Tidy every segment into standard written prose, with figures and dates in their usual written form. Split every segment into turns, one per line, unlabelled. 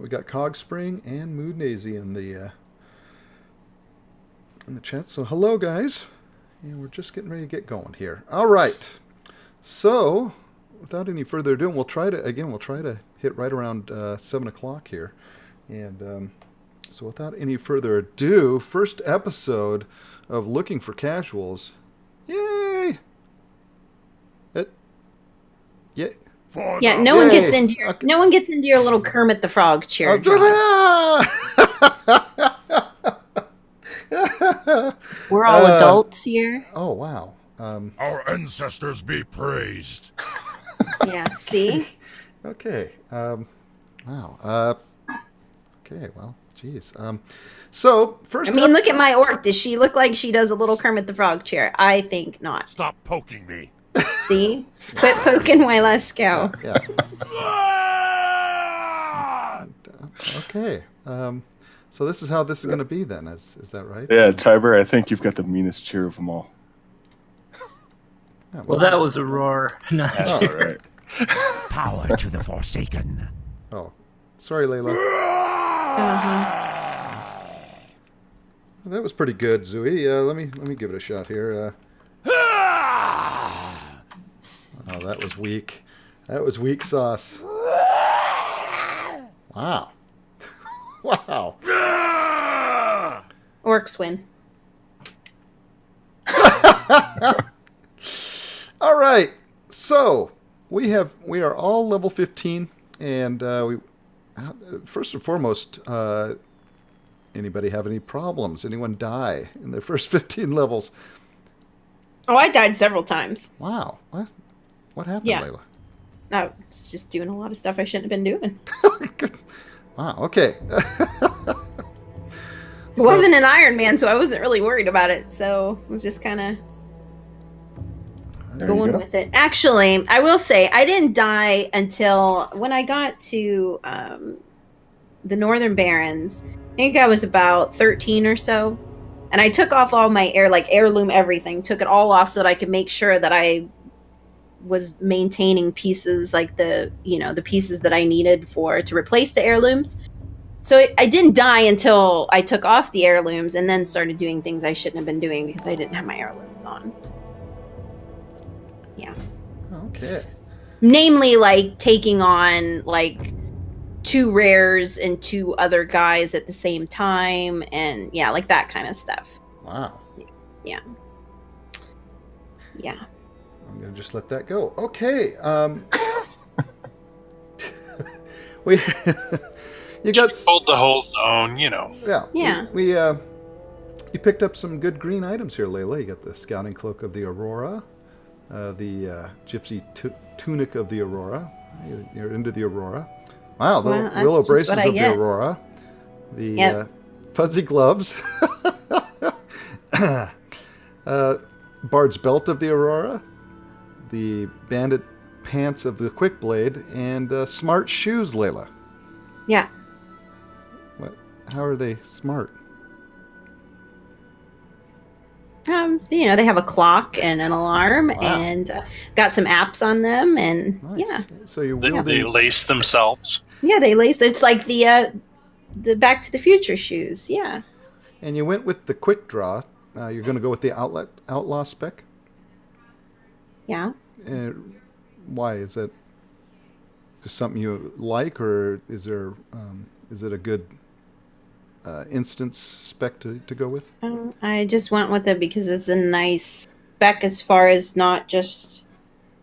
We got Cog Spring and Mood Nazy in the chat. So hello guys, and we're just getting ready to get going here. All right. So without any further ado, we'll try to hit right around 7 o'clock here, and so without any further ado, first episode of Looking for Casuals. Yay! Yeah.
Yeah, no one gets into your little Kermit the Frog chair. We're all adults here.
Oh wow!
Our ancestors be praised.
Yeah. See.
Okay. Wow. Okay. Well, geez. So first,
look at my orc. Does she look like she does a little Kermit the Frog chair? I think not.
Stop poking me.
See? Quit poking while I scowl.
Yeah. Okay. So this is how this is going to be then. Is that right?
Yeah, Tiber, I think you've got the meanest cheer of them all.
Yeah,
well, that was a roar. No.
That's all right.
Power to the Forsaken.
Oh, sorry, Layla. That was pretty good, Zooey. Let me give it a shot here. Oh, that was weak. That was weak sauce. Wow. Wow.
Orcs win.
All right. So we are all level 15, and we first and foremost, anybody have any problems? Anyone die in their first 15 levels?
Oh, I died several times.
Wow. What happened,
Yeah.
Layla?
I was just doing a lot of stuff I shouldn't have been doing.
Wow. Okay.
It wasn't an Iron Man, so I wasn't really worried about it. So I was just kind of going with it. Actually, I will say I didn't die until when I got to the Northern Barrens. I think I was about 13 or so. And I took off all my heirloom everything. Took it all off so that I could make sure that I was maintaining pieces like the pieces that I needed to replace the heirlooms. So I didn't die until I took off the heirlooms and then started doing things I shouldn't have been doing because I didn't have my heirlooms on. Yeah.
Okay.
Namely, like taking on like 2 rares and 2 other guys at the same time, and yeah, like that kind of stuff.
Wow.
Yeah. Yeah.
I'm gonna just let that go. Okay. We you got
hold the whole zone,
Yeah.
Yeah.
We you picked up some good green items here, Layla. You got the scouting cloak of the Aurora, the gypsy tunic of the Aurora. You're into the Aurora. Wow, the willow braces of the Aurora, the fuzzy gloves, Bard's belt of the Aurora, the bandit pants of the Quickblade, and smart shoes, Layla.
Yeah.
How are they smart?
They have a clock and an alarm, and got some apps on them, and
Nice.
yeah.
So you
They lace themselves.
Yeah, they lace. It's like the Back to the Future shoes. Yeah.
And you went with the quick draw. You're going to go with the outlaw spec.
Yeah.
Why is that? Just something you like, or is it a good instance spec to go with?
I just went with it because it's a nice spec as far as not just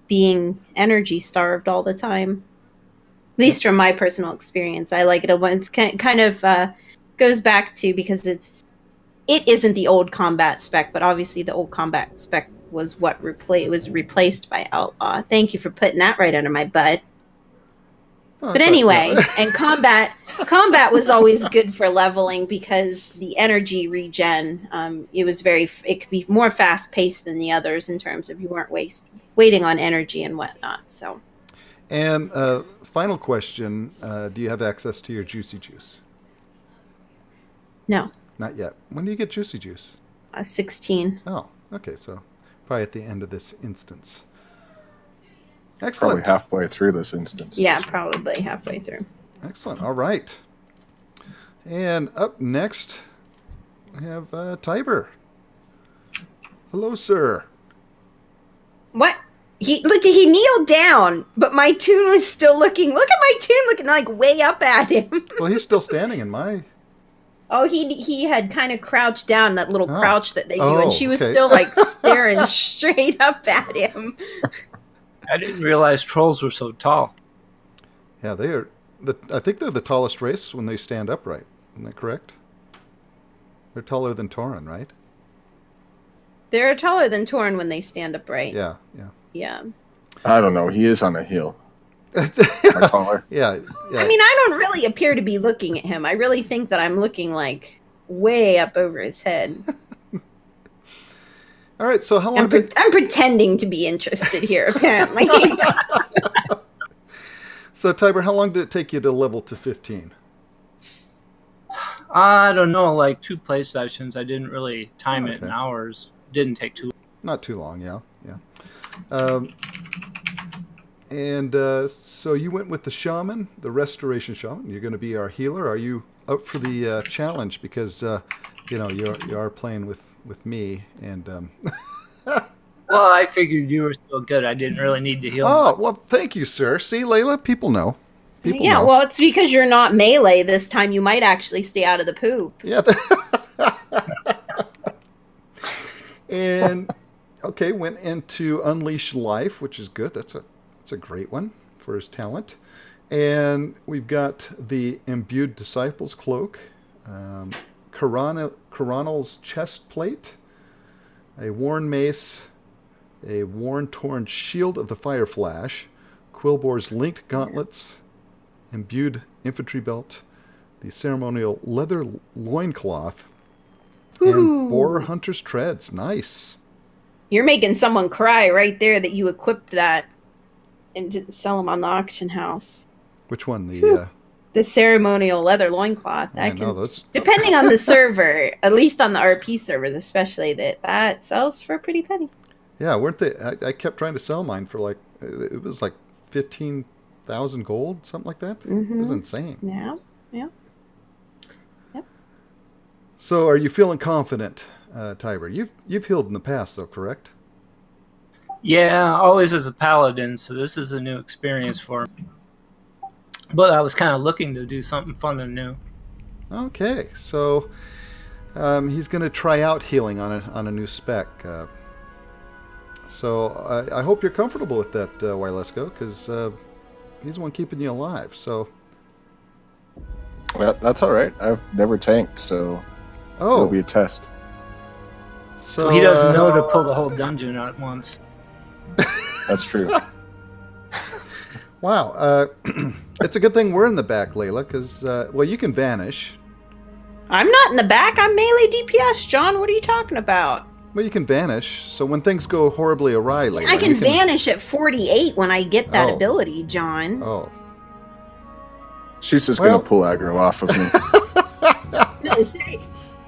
being energy starved all the time. At least from my personal experience, I like it. It's kind of goes back to because it isn't the old combat spec, but obviously the old combat spec was what was replaced by outlaw. Thank you for putting that right under my butt. But anyway, and combat was always good for leveling because the energy regen, it could be more fast paced than the others in terms of you weren't waiting on energy and whatnot. So,
and final question: do you have access to your Juicy Juice?
No,
not yet. When do you get Juicy Juice?
16.
Oh, okay. So probably at the end of this instance. Excellent.
Probably halfway through this instance.
Yeah, probably halfway through.
Excellent. All right. And up next, we have Tiber. Hello, sir.
What? He kneeled down, but my tune was still looking. Look at my tune looking like way up at him.
Well, he's still standing in my...
Oh, he had kind of crouched down, that little crouch that they do, and she was
okay.
still like staring straight up at him.
I didn't realize trolls were so tall.
Yeah, they are. I think they're the tallest race when they stand upright. Isn't that correct? They're taller than Tauren, right?
They're taller than Tauren when they stand upright.
Yeah.
Yeah.
I don't know. He is on a hill. Or taller.
Yeah.
I mean, I don't really appear to be looking at him. I really think that I'm looking like way up over his head.
All right. So how long?
I'm pretending to be interested here, apparently.
So Tiber, how long did it take you to level to 15?
I don't know, like 2 play sessions. I didn't really time it in hours. Didn't take too long.
Not too long. Yeah. So you went with the shaman, the restoration shaman. You're going to be our healer. Are you up for the challenge? Because you are playing with me, and
Well, I figured you were still good. I didn't really need to heal.
oh well, thank you, sir. See, Layla, people know. People know.
Well, it's because you're not melee this time. You might actually stay out of the poop.
Yeah. And okay, went into Unleash Life, which is good. That's a great one for his talent. And we've got the Imbued Disciples Cloak, Coronal's Chest Plate, a Worn Mace, a Worn Torn Shield of the Fire Flash, Quillboar's Linked Gauntlets, Imbued Infantry Belt, the Ceremonial Leather Loincloth, and Boar Hunter's Treads. Nice.
You're making someone cry right there that you equipped that and didn't sell them on the auction house.
Which one? The
ceremonial leather loincloth.
I know those.
Depending on the server, at least on the RP servers especially, that sells for a pretty penny.
Yeah, weren't they? I kept trying to sell mine for like, it was like 15,000 gold, something like that. It was insane.
Yeah.
So, are you feeling confident, Tiber? You've healed in the past, though, correct?
Yeah, always as a paladin, so this is a new experience for me. But I was kind of looking to do something fun and new.
Okay, so he's going to try out healing on a new spec. So I hope you're comfortable with that, Wylesco, because he's the one keeping you alive. So.
Well, that's all right. I've never tanked, so it'll be a test.
So he doesn't know to pull the whole dungeon at once.
That's true.
Wow. It's a good thing we're in the back, Layla, because, you can vanish.
I'm not in the back. I'm melee DPS, John. What are you talking about?
Well, you can vanish, so when things go horribly awry, Layla...
I can vanish at 48 when I get that ability, John.
Oh.
She's just going to pull aggro off of me.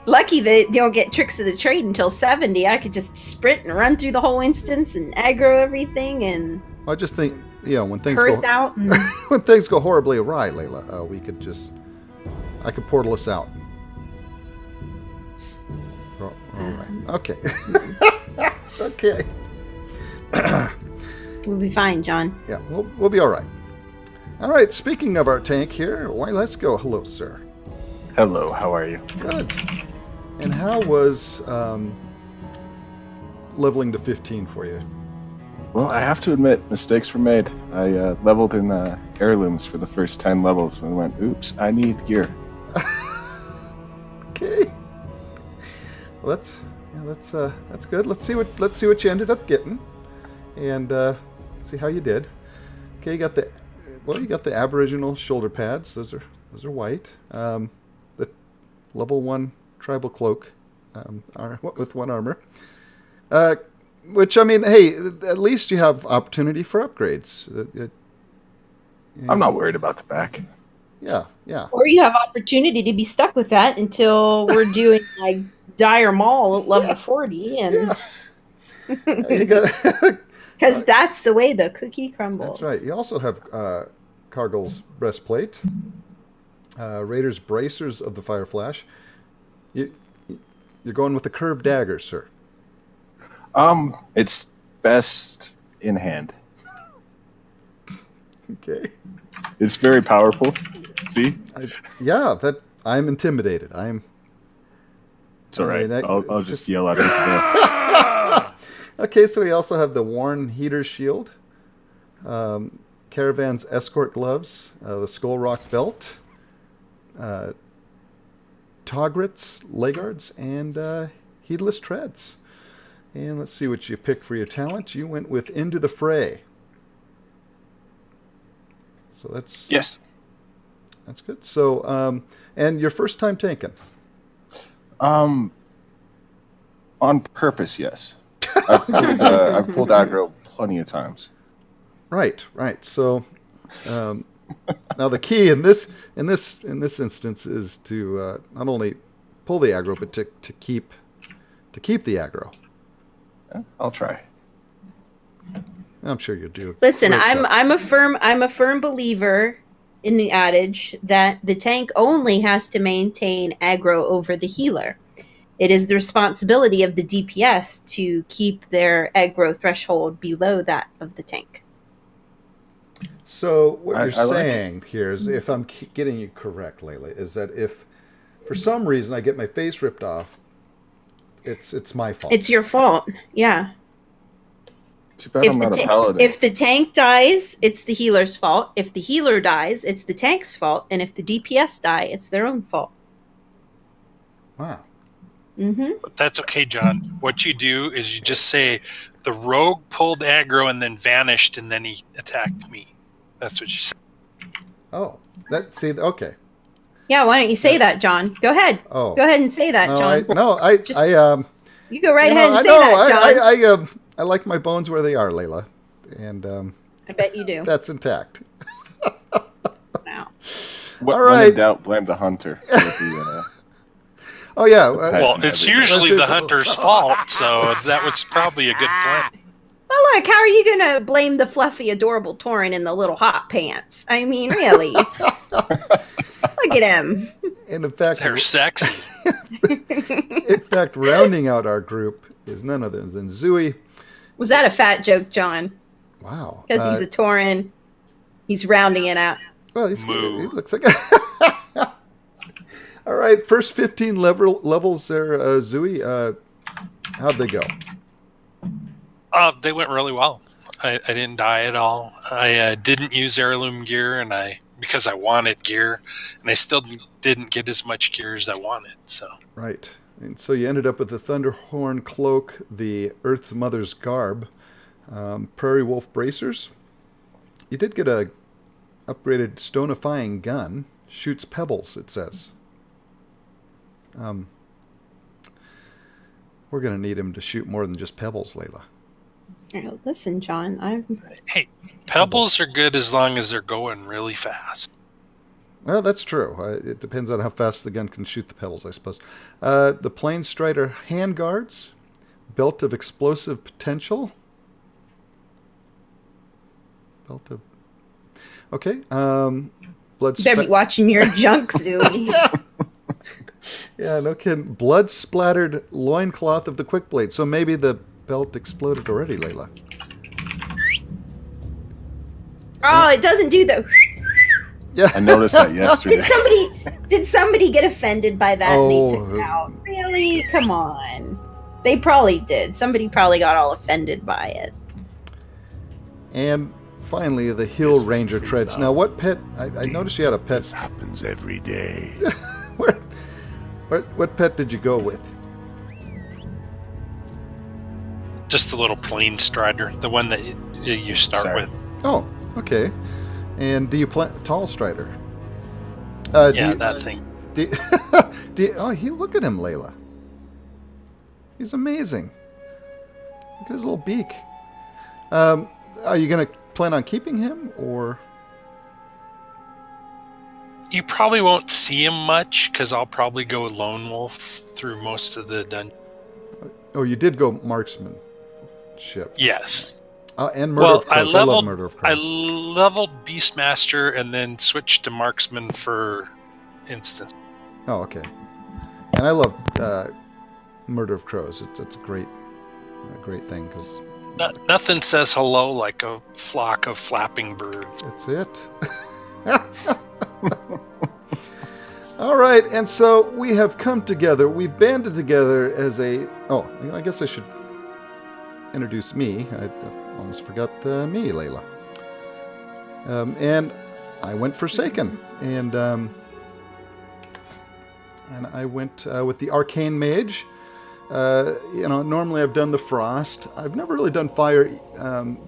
Lucky that you don't get tricks of the trade until 70. I could just sprint and run through the whole instance and aggro everything and...
I just think, when things
out and...
when things go horribly awry, Layla, we could just... I could portal us out. All right. Okay. Okay.
We'll be fine, John.
Yeah, we'll be all right. All right, speaking of our tank here, let's go. Hello, sir.
Hello, how are you?
Good. And how was leveling to 15 for you?
Well, I have to admit, mistakes were made. I leveled in heirlooms for the first 10 levels and went, oops, I need gear.
Okay. Well, that's good. Let's see what you ended up getting, and see how you did. Okay, you got the Aboriginal shoulder pads. Those are white. The level 1 tribal cloak, with 1 armor. Which, I mean, hey, at least you have opportunity for upgrades.
I'm not worried about the back.
Yeah.
Or you have opportunity to be stuck with that until we're doing like Dire Maul at level 40, and because that's the way the cookie crumbles.
That's right. You also have Cargill's breastplate, Raiders bracers of the Fire Flash. You're going with the curved dagger, sir.
It's best in hand.
Okay.
It's very powerful. See?
I'm intimidated.
It's all right.
that-
I'll just yell out into the...
Okay, so we also have the Worn Heater Shield, Caravan's Escort Gloves, the Skull Rock Belt, Togrit's Legards, and Heedless Treads. And let's see what you picked for your talent. You went with Into the Fray. So that's that's good. So, and your first time tanking?
On purpose, yes. I've pulled aggro plenty of times.
Right. So, now the key in this instance is to not only pull the aggro, but to keep the aggro.
Yeah, I'll try.
I'm sure you'll do.
Listen,
great job.
I'm a firm believer in the adage that the tank only has to maintain aggro over the healer. It is the responsibility of the DPS to keep their aggro threshold below that of the tank.
So what you're
I like
saying here is, if I'm getting you correct, Layla, is that if for some reason I get my face ripped off, it's my fault.
It's your fault. Yeah.
Too bad I'm not a paladin.
If the tank dies, it's the healer's fault. If the healer dies, it's the tank's fault. And if the DPS die, it's their own fault.
Wow.
Mm-hmm.
But that's okay, John. What you do is you just say, the rogue pulled aggro and then vanished, and then he attacked me. That's what you say.
Oh, okay.
Yeah, why don't you say that, John? Go ahead.
Oh,
Go ahead and say that, John. You go right ahead and say that, John.
I like my bones where they are, Layla, and
I bet you do.
that's intact.
Wow.
All right.
When in doubt, blame the hunter. For the,
Oh yeah.
Well, it's usually the hunter's fault, so that was probably a good plan.
Well, look, how are you going to blame the fluffy, adorable Tauren in the little hot pants? I mean, really. Look at him.
And in fact,
They're sexy.
in fact, rounding out our group is none other than Zooey.
Was that a fat joke, John?
Wow.
Because he's a Tauren. He's rounding it out.
Well, he
Moo.
looks like. All right, first 15 levels there, Zooey. How'd they go?
They went really well. I didn't die at all. I didn't use heirloom gear, because I wanted gear, and I still didn't get as much gear as I wanted. So
Right. And so you ended up with the Thunderhorn Cloak, the Earth Mother's Garb, Prairie Wolf Bracers. You did get a upgraded Stonifying Gun. Shoots pebbles, it says. We're going to need him to shoot more than just pebbles, Layla.
Oh, listen, John.
hey, pebbles are good as long as they're going really fast.
Well, that's true. It depends on how fast the gun can shoot the pebbles, I suppose. The Plain Strider Handguards, Belt of Explosive Potential. Okay. Blood.
Better be watching your junk, Zooey.
Yeah, no kidding. Blood splattered loincloth of the Quick Blade. So maybe the belt exploded already, Layla.
Oh, it doesn't do the.
Yeah.
I noticed that yesterday.
Did somebody get offended by that and they took it out? Really? Come on. They probably did. Somebody probably got all offended by it.
And finally, the Hill Ranger Treads. Now, what pet? I noticed you had a pet.
This happens every day.
What pet did you go with?
Just the little plain strider, the one that you start with.
Oh, okay. And do you plant Tall Strider?
That thing.
Look at him, Layla. He's amazing. Look at his little beak. Are you going to plan on keeping him, or?
You probably won't see him much, because I'll probably go lone wolf through most of the dungeon.
Oh, you did go marksmanship.
Yes.
And murder of crows. I love murder of
I
crows.
leveled Beastmaster and then switched to marksman for instance.
Oh, okay. And I love Murder of Crows. It's a great thing because
Nothing says hello like a flock of flapping birds.
that's it. All right, and so we have come together. We've banded together as a. Oh, I guess I should introduce me. I almost forgot me, Layla. And I went Forsaken, and I went with the Arcane Mage. Normally I've done the Frost. I've never really done Fire,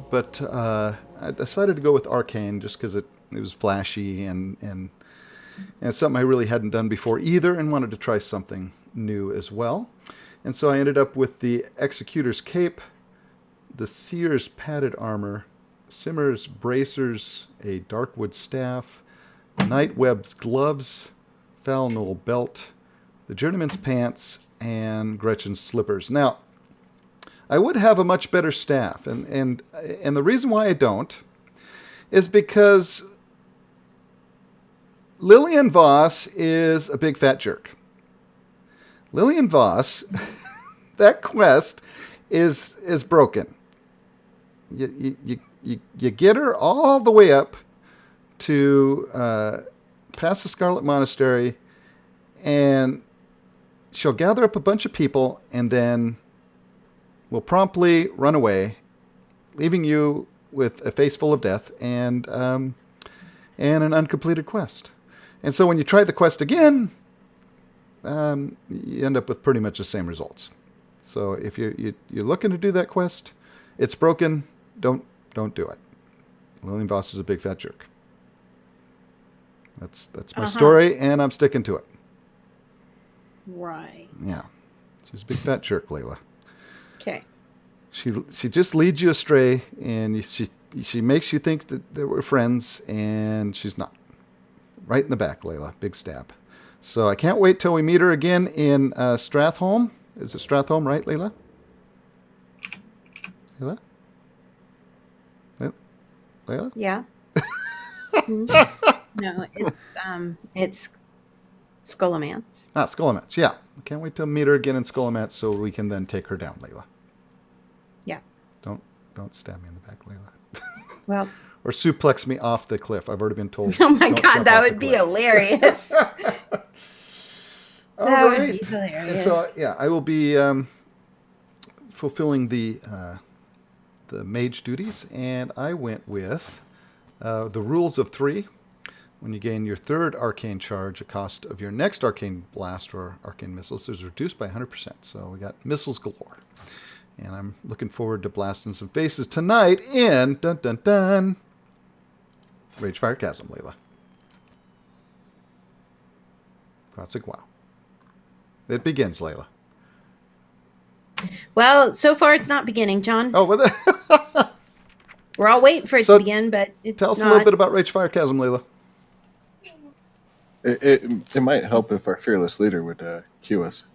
but I decided to go with Arcane just because it was flashy and it's something I really hadn't done before either, and wanted to try something new as well. And so I ended up with the Executor's Cape, the Seer's Padded Armor, Simmer's Bracers, a Darkwood Staff, Nightweb's Gloves, Foul Knoll Belt, the Journeyman's Pants, and Gretchen's Slippers. Now, I would have a much better staff, and the reason why I don't is because Lillian Voss is a big fat jerk. Lillian Voss, that quest is broken. You get her all the way up to past the Scarlet Monastery, and she'll gather up a bunch of people and then will promptly run away, leaving you with a face full of death and an uncompleted quest. And so when you try the quest again, you end up with pretty much the same results. So if you're looking to do that quest, it's broken. Don't do it. Lillian Voss is a big fat jerk. That's my story, and I'm sticking to it.
Right.
Yeah, she's a big fat jerk, Layla.
Okay.
She just leads you astray, and she makes you think that we're friends, and she's not. Right in the back, Layla. Big stab. So I can't wait till we meet her again in Strathholm. Is it Strathholm, right, Layla? Layla? Layla?
Yeah. No, it's Scholomance.
Ah, Scholomance. Yeah. I can't wait to meet her again in Scholomance so we can then take her down, Layla.
Yeah.
Don't stab me in the back, Layla.
Well.
Or suplex me off the cliff. I've already been told.
Oh my
don't
god,
jump
that
off the
would be
cliff.
hilarious. That
All
would
right.
be hilarious.
And so yeah, I will be fulfilling the mage duties, and I went with the rules of 3. When you gain your 3rd arcane charge, the cost of your next arcane blast or arcane missiles is reduced by 100%. So we got missiles galore. And I'm looking forward to blasting some faces tonight in Ragefire Chasm, Layla. Classic WoW. It begins, Layla.
Well, so far it's not beginning, John.
Oh, well,
We're all waiting for it
So,
to begin, but it's
tell us
not.
a little bit about Ragefire Chasm, Layla.
It might help if our fearless leader would cue us.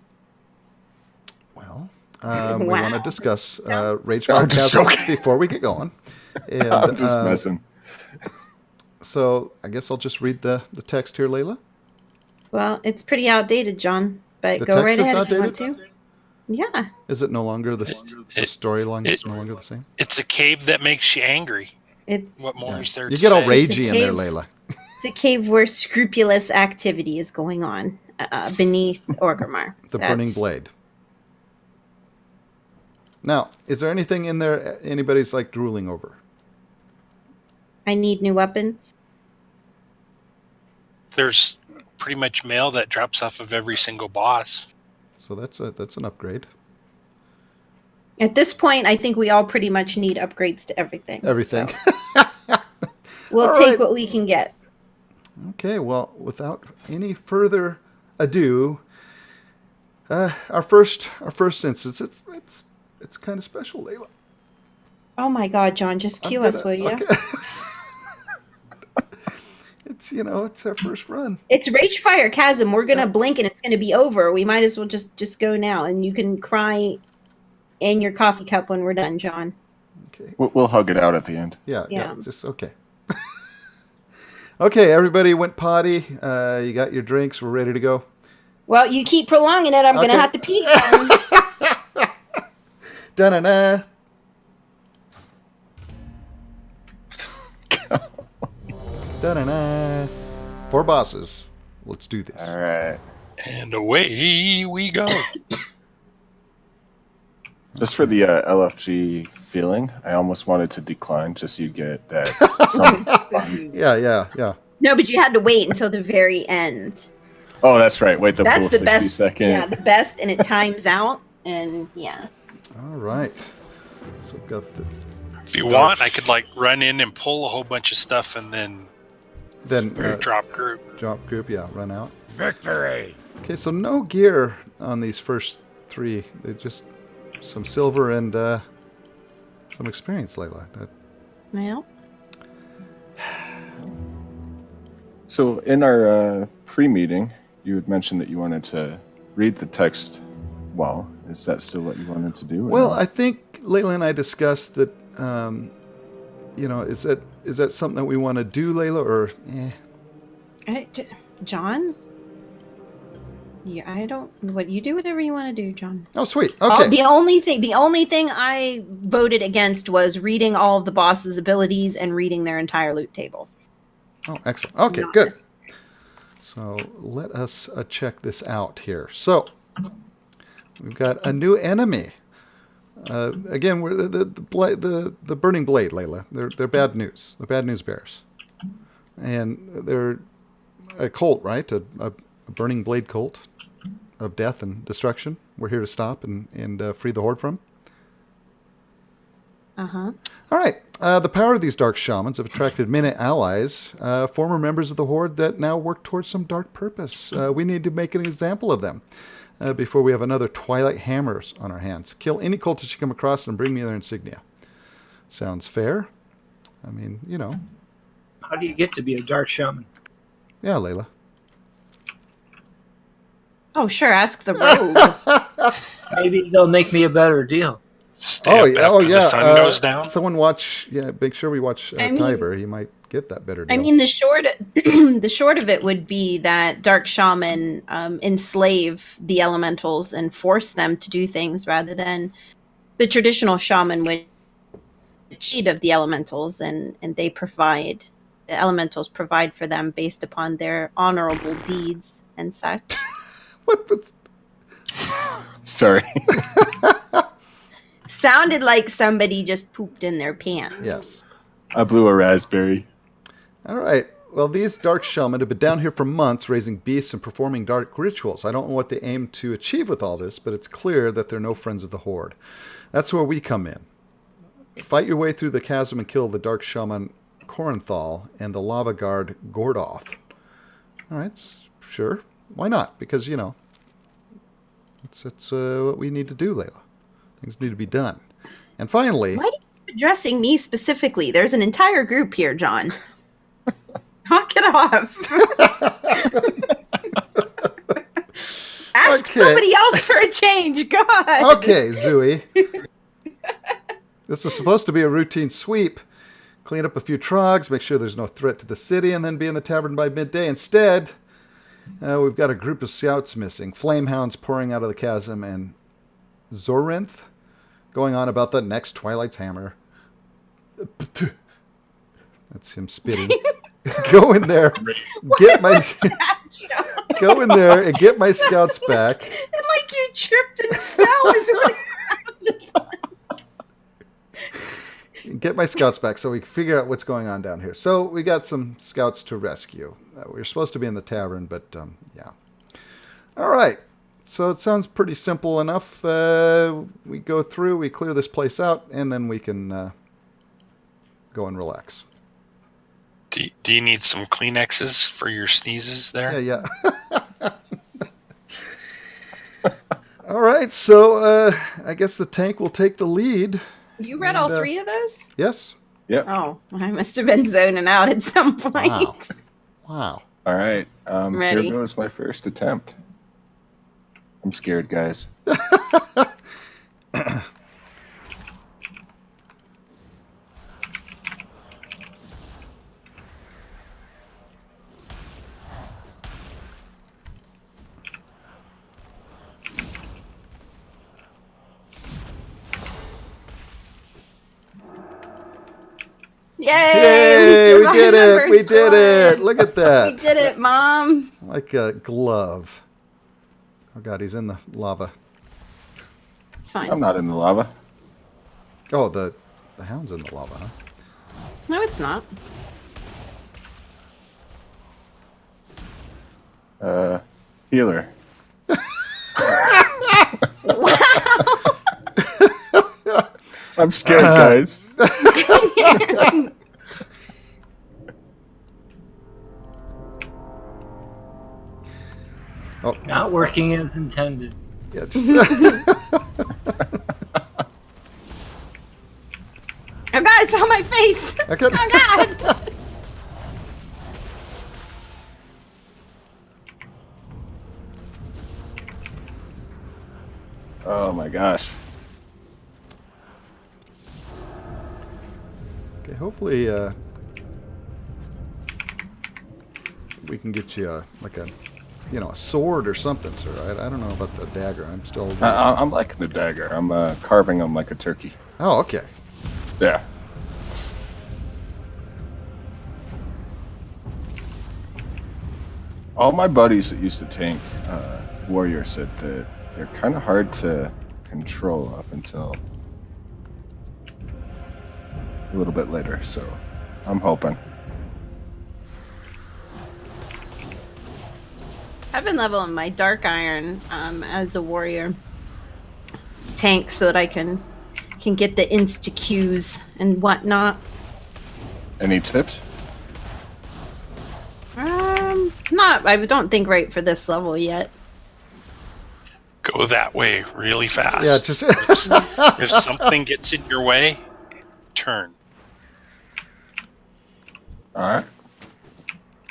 Well, we want to discuss
I'm
Ragefire
just
Chasm
joking.
before we get going. And,
I'm just messing.
So I guess I'll just read the text here, Layla.
Well, it's pretty outdated, John, but
The
go
text
right
is
ahead if you want
outdated?
to. Yeah.
Is it no longer the storyline is no longer the same?
It's a cave that makes you angry.
It's
What more is there
You
to
get all
say?
ragey in there,
cave.
Layla.
It's a cave where scrupulous activity is going on beneath Orgrimmar.
The Burning Blade. Now, is there anything in there anybody's like drooling over?
I need new weapons.
There's pretty much mail that drops off of every single boss.
So that's an upgrade.
At this point, I think we all pretty much need upgrades to everything.
Everything.
So we'll
All
take
right.
what we can get.
Okay, well, without any further ado, our first instance, it's kind of special, Layla.
Oh my God, John, just cue us, will you?
Okay. It's our first run.
It's Ragefire Chasm. We're gonna blink and it's gonna be over. We might as well just go now, and you can cry in your coffee cup when we're done, John.
Okay.
We'll hug it out at the end.
Yeah.
Yeah.
Just okay. Okay, everybody went potty. You got your drinks. We're ready to go.
Well, you keep prolonging it. I'm going to
Okay.
have to pee.
Da-na-na. Da-na-na. 4 bosses. Let's do this.
All right.
And away we go.
Just for the LFG feeling, I almost wanted to decline just so you get that.
Yeah.
No, but you had to wait until the very end.
Oh, that's right. Wait the
That's
full
the
60
best.
second.
Yeah, the best, and it times out. And yeah.
All right. So we've got the...
If you want, I could like run in and pull a whole bunch of stuff and then drop group.
Drop group, yeah, run out.
Victory!
Okay, so no gear on these first 3. They just some silver and some experience, Layla.
Well,
So in our pre-meeting, you had mentioned that you wanted to read the text. Well, is that still what you wanted to do? or
Well,
not?
I think Layla and I discussed that. Is that something that we want to do, Layla, or?
John? Yeah, I don't. What you do, whatever you want to do, John.
Oh, sweet.
Oh,
Okay.
the only thing I voted against was reading all of the boss's abilities and reading their entire loot table.
Oh, excellent. Okay,
Not
good.
this.
So let us check this out here. So we've got a new enemy. Again, we're the burning blade, Layla. They're bad news. They're bad news bears, and they're a cult, right? A burning blade cult of death and destruction. We're here to stop and free the horde from.
Uh-huh.
All right. The power of these dark shamans have attracted many allies, former members of the horde that now work towards some dark purpose. We need to make an example of them before we have another Twilight Hammers on our hands. Kill any cultist you come across and bring me their insignia. Sounds fair. I mean,
How do you get to be a dark shaman?
Yeah, Layla.
Oh, sure. Ask the rogue.
Maybe they'll make me a better deal.
Stamp after the sun goes down.
Someone watch. Yeah, make sure we watch Tiber. He might get that better deal.
I mean, the short of it would be that dark shaman enslave the elementals and force them to do things rather than the traditional shaman would cheat of the elementals and the elementals provide for them based upon their honorable deeds and such.
What was...
Sorry.
Sounded like somebody just pooped in their pants.
Yes.
I blew a raspberry.
All right. Well, these dark shaman have been down here for months raising beasts and performing dark rituals. I don't know what they aim to achieve with all this, but it's clear that they're no friends of the horde. That's where we come in. Fight your way through the chasm and kill the dark shaman Korenthal and the lava guard Gordoth. All right. Sure. Why not? Because, it's what we need to do, Layla. Things need to be done. And finally...
Why are you addressing me specifically? There's an entire group here, John. Knock it off. Ask somebody else for a change. God.
Okay, Zooey. This was supposed to be a routine sweep. Clean up a few trogs, make sure there's no threat to the city, and then be in the tavern by midday. Instead, we've got a group of scouts missing. Flamehounds pouring out of the chasm, and Zorinth going on about the next Twilight's hammer. That's him spitting. Go in there, get my go in there and get my scouts back.
And like you tripped and fell is what
Get my scouts back so we can figure out what's going on down here. So we got some scouts to rescue. We were supposed to be in the tavern, but yeah. All right. So it sounds pretty simple enough. We go through, we clear this place out, and then we can go and relax.
Do you need some Kleenexes for your sneezes there?
Yeah. All right. So I guess the tank will take the lead.
You read all 3 of those?
Yes.
Yep.
Oh, I must have been zoning out at some point.
Wow.
All right.
Ready?
Here goes my first attempt. I'm scared, guys.
Yay! We did it! We did it! Look at that!
We did it, Mom.
Like a glove. Oh god, he's in the lava.
It's fine.
I'm not in the lava.
Oh, the hound's in the lava, huh?
No, it's not.
Healer. I'm scared, guys.
Oh,
Not working as intended.
yeah, just,
Oh God, it's on my face.
okay.
Oh God.
Oh my gosh.
Okay, hopefully we can get you like a, you know, a sword or something, sir. I don't know about the dagger. I'm still.
I'm liking the dagger. I'm carving them like a turkey.
Oh, okay.
Yeah. All my buddies that used to tank warrior said that they're kind of hard to control up until a little bit later. So I'm hoping.
I've been leveling my dark iron as a warrior tank so that I can get the insta Qs and whatnot.
Any tips?
I don't think right for this level yet.
Go that way really fast.
Yeah, just.
If something gets in your way, turn.
All right.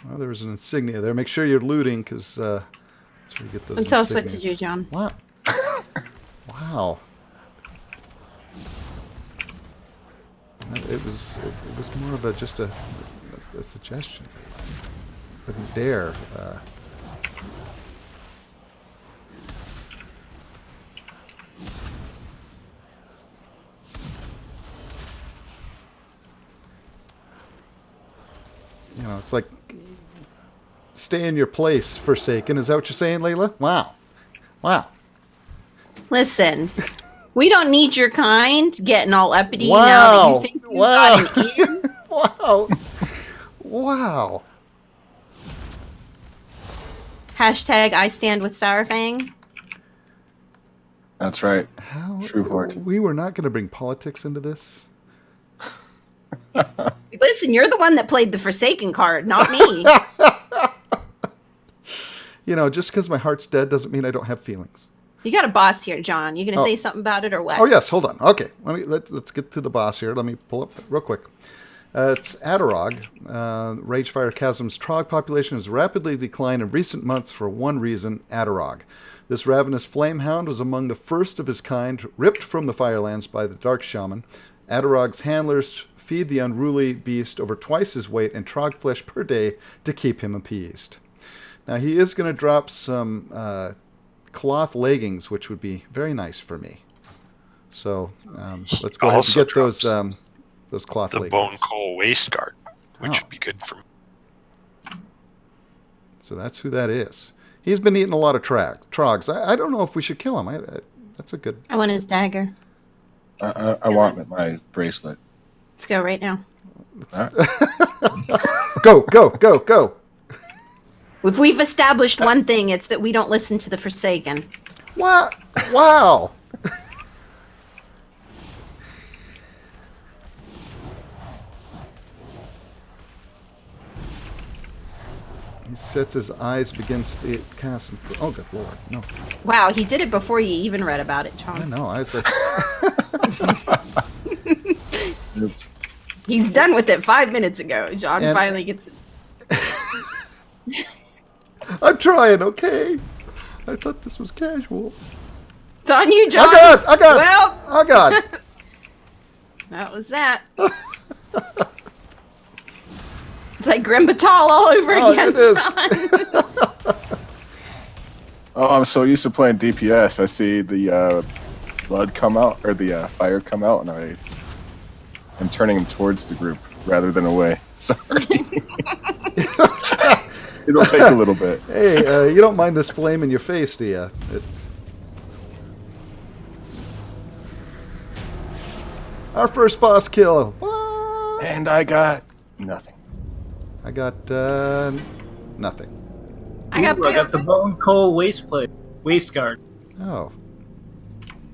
Well, there was an insignia there. Make sure you're looting, because that's where you get those.
And tell us what to
insignias.
do, John.
Wow. Wow. It was more of a just a suggestion. Couldn't dare. You know, it's like stay in your place, Forsaken. Is that what you're saying, Layla? Wow. Wow.
Listen, we don't need your kind getting all uppity
Wow.
now that you think you got an in.
Wow. Wow.
Hashtag I stand with Sourfang.
That's right.
How?
True Horde.
We were not going to bring politics into this.
Listen, you're the one that played the Forsaken card, not me.
You know, just because my heart's dead doesn't mean I don't have feelings.
You got a boss here, John. You gonna
Oh.
say something about it or what?
Oh yes, hold on. Okay, let's get to the boss here. Let me pull up real quick. It's Adderog. Ragefire Chasm's Trog population has rapidly declined in recent months for one reason: Adderog. This ravenous flamehound was among the first of his kind, ripped from the Firelands by the Dark Shaman. Adderog's handlers feed the unruly beast over twice his weight in Trog flesh per day to keep him appeased. Now he is going to drop some cloth leggings, which would be very nice for me. So let's go ahead and
Also
get those cloth
The
leggings.
bone coal waist guard, which
Oh.
would be good for me.
So that's who that is. He's been eating a lot of trogs. I don't know if we should kill him. That's a good.
I want his dagger.
I want my bracelet.
Let's go right now.
All right.
Go.
If we've established one thing, it's that we don't listen to the Forsaken.
What? Wow. He sets his eyes against the castle. Oh, good lord. No.
Wow, he did it before you even read about it,
I
John.
know. I was like,
Oops.
He's done with it 5 minutes ago. John
And-
finally gets it.
I'm trying, okay? I thought this was casual.
It's on you, John.
I got it.
Well,
Oh, God.
that was that. It's like Grim Batal all over
Oh,
again,
it is.
John.
Oh, I'm so used to playing DPS. I see the blood come out, or the fire come out, and I'm turning him towards the group. rather than away. Sorry. It'll take a little bit.
Hey, you don't mind this flame in your face, do you? It's our first boss kill. What?
And I got nothing.
I got nothing.
I got
Ooh, I got the bone coal waist guard.
Oh,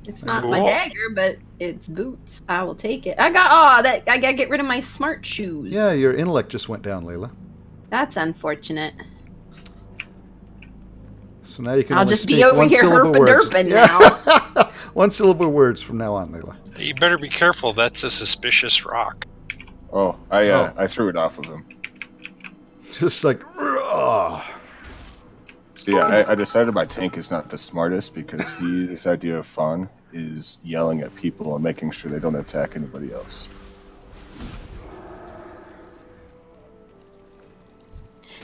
It's not
Cool.
my dagger, but it's boots. I will take it. I gotta get rid of my smart shoes.
yeah, your intellect just went down, Layla.
That's unfortunate.
So now you can
I'll
only
just be
speak
over here
one-syllable words.
herpa-derping
Yeah. One-syllable words from now on, Layla.
You better be careful. That's a suspicious rock.
Oh, I threw it off of him.
Just like, ugh.
So yeah, I decided my tank is not the smartest because his idea of fun is yelling at people and making sure they don't attack anybody else.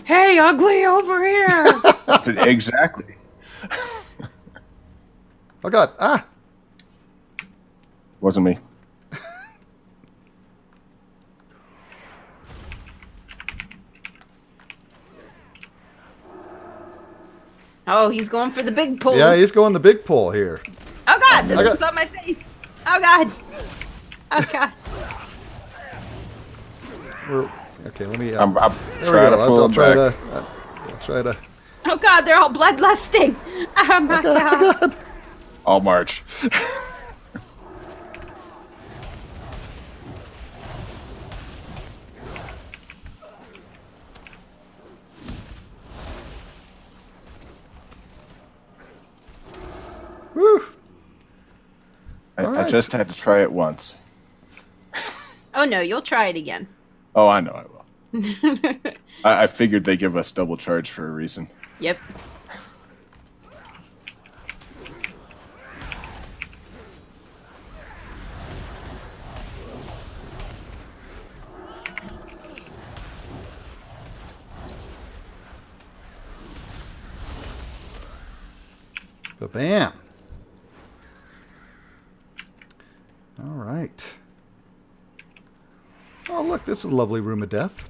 Hey, ugly, over here!
Exactly.
Oh God! Ah!
Wasn't me.
Oh, he's going for the big pull.
Yeah, he's going the big pull here.
Oh God, this
I got-
one's on my face. Oh God. Oh God.
Okay, let me.
I'm
there we
trying
go.
to pull
I'll
him
try
back.
I'll try to.
Oh God, they're all bloodlusting. Oh my God.
I'll march.
Woo!
I
Alright.
just had to try it once.
Oh no, you'll try it again.
Oh, I know I will. I figured they give us double charge for a reason.
Yep.
Ba-bam. All right. Oh, look, this is a lovely room of death.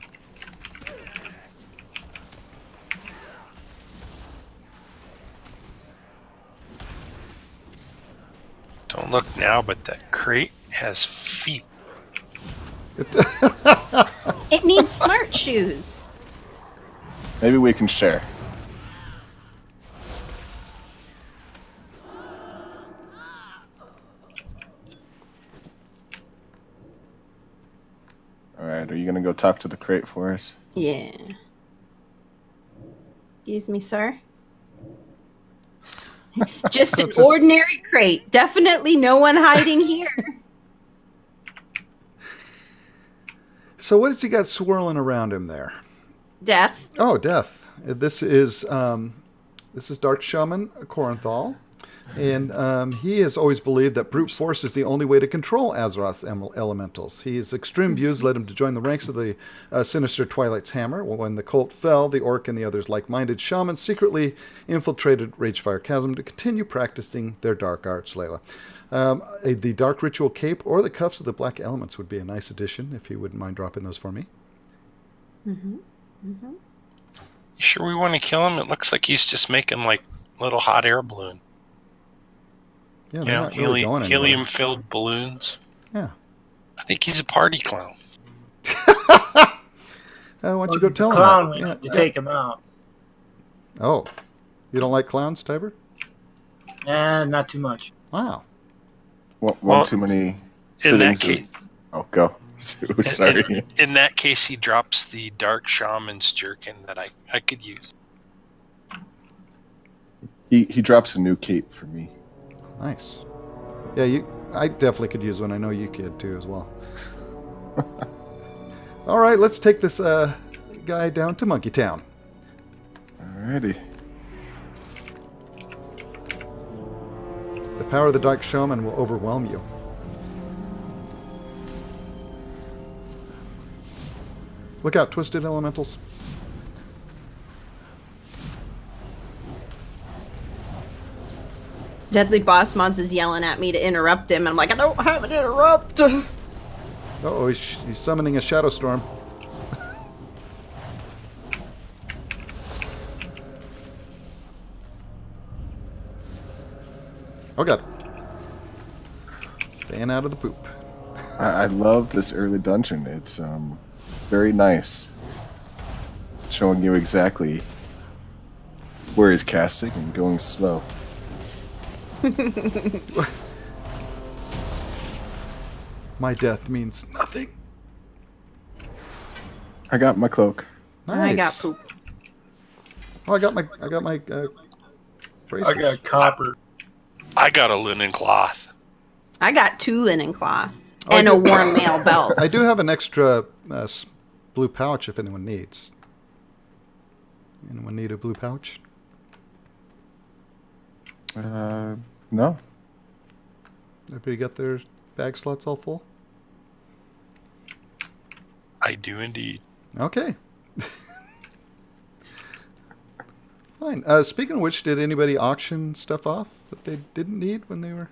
Don't look now, but that crate has feet.
It needs smart shoes.
Maybe we can share. Alright, are you gonna go talk to the crate for us?
Yeah. Excuse me, sir. Just an
Just-
ordinary crate. Definitely no one hiding here.
So what has he got swirling around him there?
Death.
Oh, death. This is Dark Shaman Corinthal, and he has always believed that brute force is the only way to control Azeroth's elementals. His extreme views led him to join the ranks of the sinister Twilight's Hammer. When the cult fell, the orc and the others like-minded shamans secretly infiltrated Ragefire Chasm to continue practicing their dark arts, Layla. The Dark Ritual Cape or the Cuffs of the Black Elements would be a nice addition, if you wouldn't mind dropping those for me.
You sure we want to kill him? It looks like he's just making like little hot air balloon.
Yeah,
You
they're
know,
not really going anywhere.
helium-filled balloons.
Yeah.
I think he's a party clown.
Why don't you go tell him
Clown,
that?
we
Yeah,
need to
yeah.
take him out.
Oh, you don't like clowns, Tiber?
Not too much.
Wow.
One
Well,
too many
in that
sittings
case-
Oh, go. Sorry.
In that case, he drops the Dark Shaman's jerkin that I could use.
He drops a new cape for me.
Nice. Yeah, I definitely could use one. I know you could too as well. All right, let's take this guy down to Monkey Town.
Alrighty.
The power of the Dark Shaman will overwhelm you. Look out, twisted elementals.
Deadly Boss Mods is yelling at me to interrupt him. I'm like, I don't have an interrupt.
Uh-oh, he's summoning a shadow storm. Oh god. Staying out of the poop.
I love this early dungeon. It's very nice. Showing you exactly where he's casting and going slow.
My death means nothing.
I got my cloak.
Nice.
I got poop.
Oh, I got my bracers.
I got copper.
I got a linen cloth.
I got 2 linen cloth
Oh, I
and a
do-
warm mail belt.
I do have an extra blue pouch if anyone needs. Anyone need a blue pouch?
No.
Everybody got their bag slots all full?
I do indeed.
Okay. Fine. Speaking of which, did anybody auction stuff off that they didn't need when they were...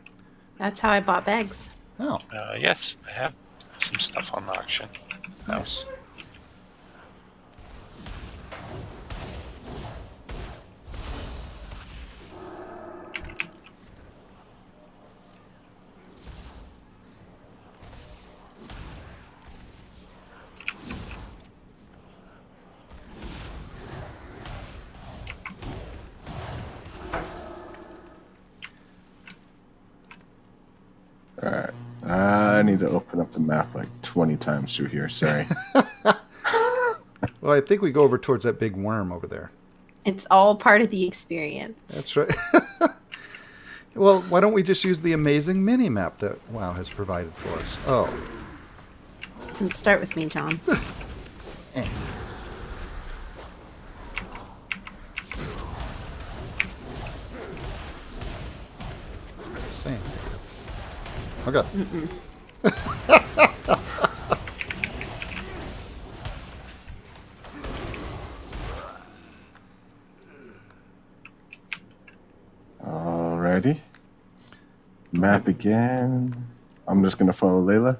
That's how I bought bags.
Oh,
Yes, I have some stuff on the auction house.
Alright. I need to open up the map like 20 times through here. Sorry.
well, I think we go over towards that big worm over there.
It's all part of the experience.
That's right. Well, why don't we just use the amazing mini-map that WoW has provided for us? Oh.
Don't start with me, John.
Eh. Just saying. Oh, God.
Alrighty. Map again. I'm just gonna follow Layla.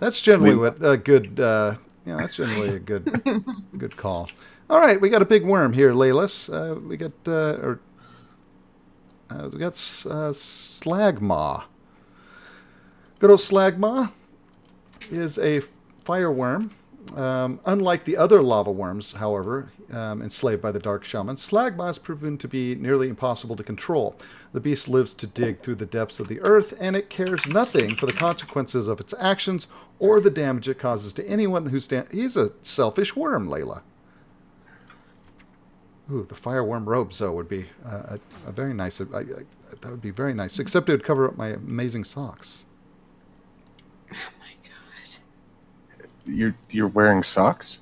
That's generally
We-
what a good, that's generally a good call. All right, we got a big worm here, Laylas. We got Slagmaw. Good old Slagmaw is a fire worm. Unlike the other lava worms, however, enslaved by the Dark Shaman, Slagmaw has proven to be nearly impossible to control. The beast lives to dig through the depths of the earth, and it cares nothing for the consequences of its actions or the damage it causes to anyone who stands. He's a selfish worm, Layla. Ooh, the fireworm robes, though, would be a very nice. That would be very nice, except it would cover up my amazing socks.
Oh my god.
You're wearing socks?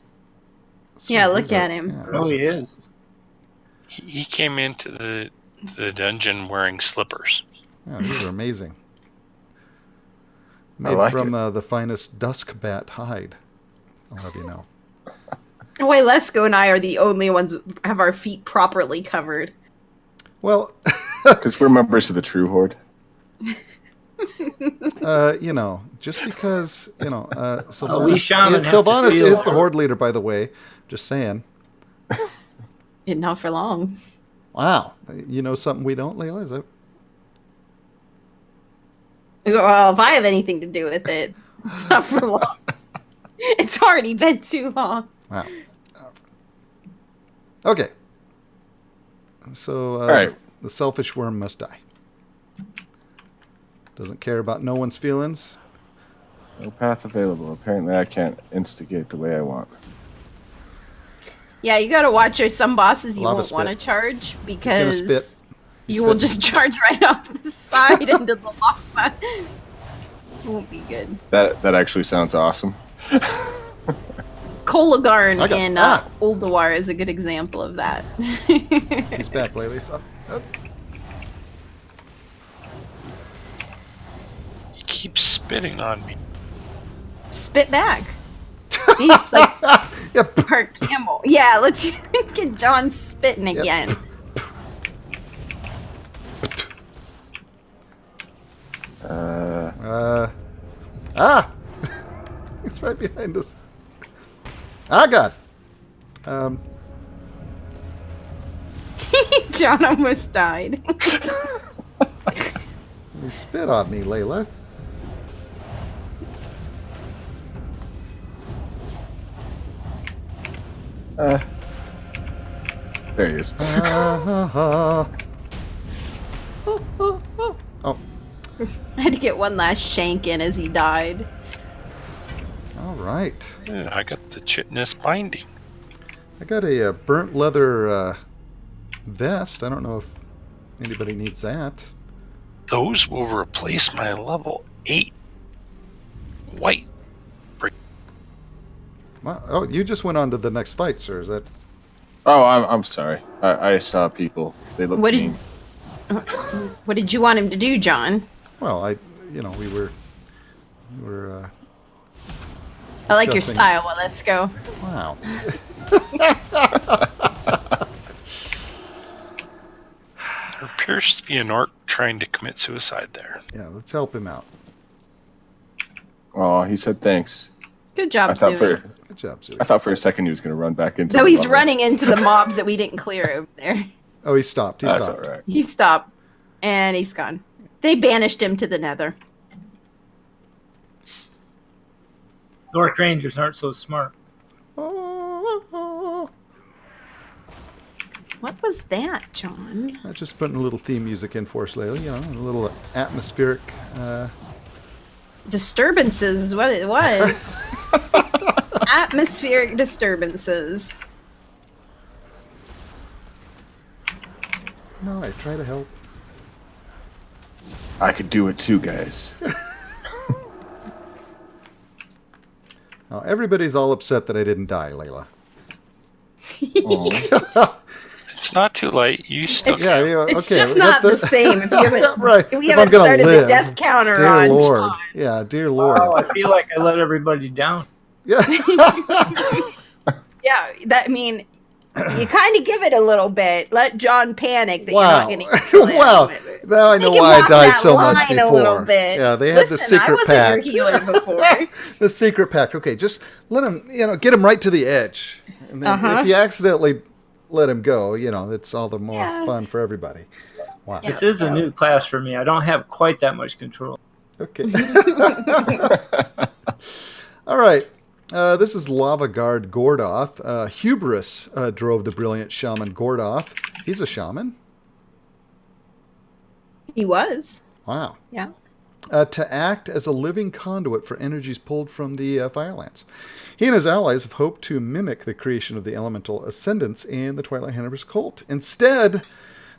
Yeah,
So
look
these are-
at him.
yeah,
Oh,
those
he
are-
is.
He came into the dungeon wearing slippers.
Yeah, these are amazing. Made
like
from the finest dusk bat hide. I'll have you know.
Why Lesko and I are the only ones who have our feet properly covered.
Well,
Because we're members of the True Horde.
just because, Sylvanas,
we shaman have to
Sylvanas
feel
is the
our-
horde leader, by the way. Just saying.
Not for long.
Wow. You know something we don't, Layla? Is that...
Well, if I have anything to do with it, it's not for long. It's already been too long.
Wow. Okay. So,
right.
the selfish worm must die. Doesn't care about no one's feelings.
No path available. Apparently I can't instigate the way I want.
Yeah, you gotta watch. There's some bosses you
Lava
won't want to
spit.
charge
He's
because
gonna spit.
you will just charge right off the side into the lava. It won't be good.
That actually sounds awesome.
Kolagarn
I got-
in
ah!
Ulduar is a good example of that.
He's back, Layla. So,
He keeps spitting on me.
Spit back. He's like
Yep.
part camel. Yeah, let's get John spitting
Yep.
again.
right behind us. Ah, God.
John almost died.
You spit on me, Layla.
There he is.
Oh,
I had to get one last shank in as he died.
all right.
Yeah, I got the chitness binding.
I got a burnt leather vest. I don't know if anybody needs that.
Those will replace my level 8 white.
Well, oh, you just went on to the next fight, sir. Is that?
Oh, I'm sorry. I saw people. They looked
What did-
mean.
What did you want him to do, John?
Well, we were.
I like your
Discussing-
style. Well, let's go.
Wow.
There appears to be an orc trying to commit suicide there.
Yeah, let's help him out.
Oh, he said thanks.
Good job,
I thought
Zooey.
Good job, Zooey.
I thought for a second he was going to run back into.
No,
the
he's
lava.
running into the mobs that we didn't clear over there.
Oh, he stopped. He
That's
stopped.
all right.
He stopped, and he's gone. They banished him to the nether.
Orc Rangers aren't so smart.
What was that, John?
I'm just putting a little theme music in for us, Layla. You know, a little atmospheric.
Disturbances is what it was. Atmospheric disturbances.
No, I try to help.
I could do it too, guys.
Now, everybody's all upset that I didn't die, Layla.
Oh.
It's not too late. You still
Yeah, yeah,
It's
okay.
just
we got
not the same. If you haven't,
right.
if we
If
haven't
I'm gonna
started
live,
the death counter
dear
on
Lord.
John.
Yeah, dear Lord.
Oh, I feel like I let everybody down.
Yeah.
Yeah, I mean, you kind of give it a little bit. Let John panic that
Wow.
you're not going to kill him.
Wow. Now I know
Make him
why I
walk
died
that
so much
line
before.
a little bit.
Yeah, they had
Listen,
the secret
I wasn't
pact.
your healer before.
The secret pact. Okay, just let him, get him right to the edge. And then if you accidentally let him go, it's all the more fun for everybody. Wow.
This is a new class for me. I don't have quite that much control.
Okay. All right. This is Lava Guard Gordoth. Hubris drove the brilliant shaman Gordoth. He's a shaman.
He was.
Wow.
Yeah.
To act as a living conduit for energies pulled from the Firelands. He and his allies have hoped to mimic the creation of the elemental ascendants in the Twilight Hunter's cult. Instead,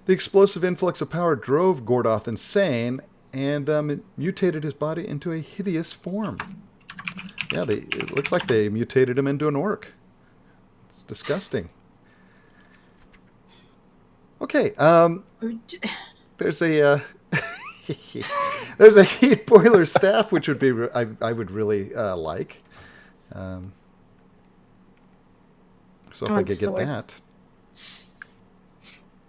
the explosive influx of power drove Gordoth insane and mutated his body into a hideous form. Yeah, it looks like they mutated him into an orc. It's disgusting. Okay, there's a there's a heat boiler staff, which would be I would really like. So if I could get
sword.
that.